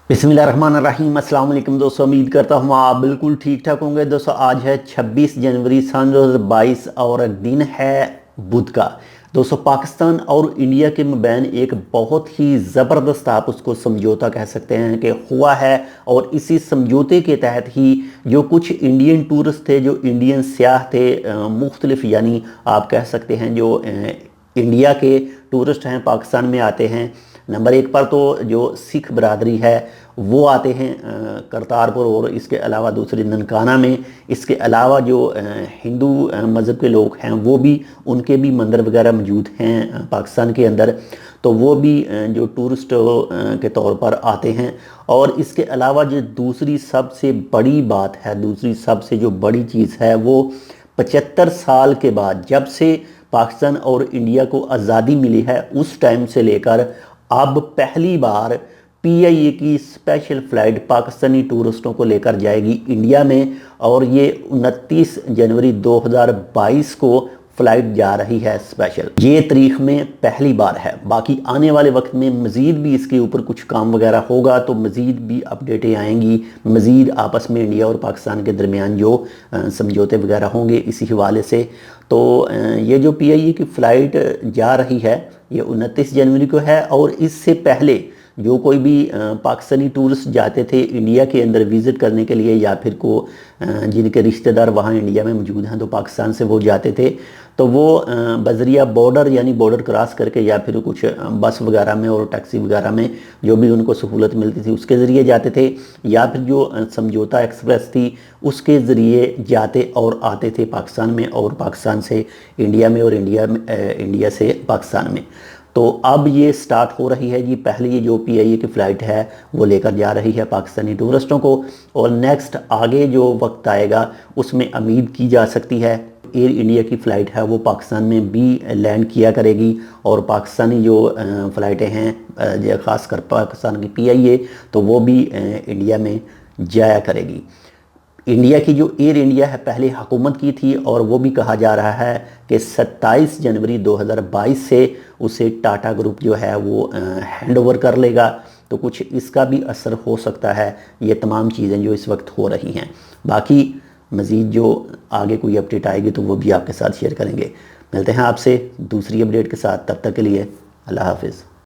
बिस्मिल्लाहिर्रहमानिर्रहीम। अस्सलाम वालेकुम दोस्तों, उम्मीद करता हूँ आप बिल्कुल ठीक ठाक होंगे। दोस्तों आज है 26 जनवरी सन 2022 और दिन है बुध का। दोस्तों पाकिस्तान और इंडिया के मबैन एक बहुत ही ज़बरदस्त, आप उसको समझौता कह सकते हैं कि हुआ है। और इसी समझौते के तहत ही जो कुछ इंडियन टूरिस्ट थे, जो इंडियन सियाह थे, मुख्तलिफ यानी आप कह सकते हैं जो इंडिया के टूरिस्ट हैं पाकिस्तान में आते हैं। नंबर एक पर तो जो सिख बरादरी है वो आते हैं करतारपुर, और इसके अलावा दूसरी ननकाना में। इसके अलावा जो हिंदू मज़हब के लोग हैं वो भी, उनके भी मंदिर वगैरह मौजूद हैं पाकिस्तान के अंदर, तो वो भी जो टूरिस्ट के तौर पर आते हैं। और इसके अलावा जो दूसरी सबसे बड़ी बात है, दूसरी सबसे जो बड़ी चीज़ है वो 75 साल के बाद, जब से पाकिस्तान और इंडिया को आज़ादी मिली है उस टाइम से लेकर अब पहली बार पीआईए की स्पेशल फ़्लाइट पाकिस्तानी टूरिस्टों को लेकर जाएगी इंडिया में। और ये 29 जनवरी 2022 को फ़्लाइट जा रही है स्पेशल। ये तारीख में पहली बार है। बाकी आने वाले वक्त में मज़ीद भी इसके ऊपर कुछ काम वगैरह होगा तो मज़ीद भी अपडेटें आएंगी। मज़ीद आपस में इंडिया और पाकिस्तान के दरमियान जो समझौते वगैरह होंगे इसी हवाले से। तो ये जो पीआईए की फ़्लाइट जा रही है ये 29 जनवरी को है। और इससे पहले जो कोई भी पाकिस्तानी टूरिस्ट जाते थे इंडिया के अंदर विज़िट करने के लिए, या फिर को जिनके रिश्तेदार वहाँ इंडिया में मौजूद हैं तो पाकिस्तान से वो जाते थे, तो वो बजरिया बॉर्डर यानी बॉर्डर क्रॉस करके या फिर कुछ बस वगैरह में और टैक्सी वगैरह में जो भी उनको सहूलत मिलती थी उसके ज़रिए जाते थे, या फिर जो समझौता एक्सप्रेस थी उसके ज़रिए जाते और आते थे पाकिस्तान में, और पाकिस्तान से इंडिया में, और इंडिया से पाकिस्तान में। तो अब ये स्टार्ट हो रही है जी। पहले ये जो पीआईए की फ़्लाइट है वो लेकर जा रही है पाकिस्तानी टूरिस्टों को, और नेक्स्ट आगे जो वक्त आएगा उसमें उम्मीद की जा सकती है एयर इंडिया की फ़्लाइट है वो पाकिस्तान में भी लैंड किया करेगी। और पाकिस्तानी जो फ़्लाइटें हैं ख़ासकर पाकिस्तान की पीआईए, तो वो भी इंडिया में जाया करेगी। इंडिया की जो एयर इंडिया है पहले हुकूमत की थी, और वो भी कहा जा रहा है कि 27 जनवरी 2022 से उसे टाटा ग्रुप जो है वो हैंड ओवर कर लेगा। तो कुछ इसका भी असर हो सकता है, ये तमाम चीज़ें जो इस वक्त हो रही हैं। बाकी मज़ीद जो आगे कोई अपडेट आएगी तो वो भी आपके साथ शेयर करेंगे। मिलते हैं आपसे दूसरी अपडेट के साथ, तब तक के लिए अल्लाह हाफिज़।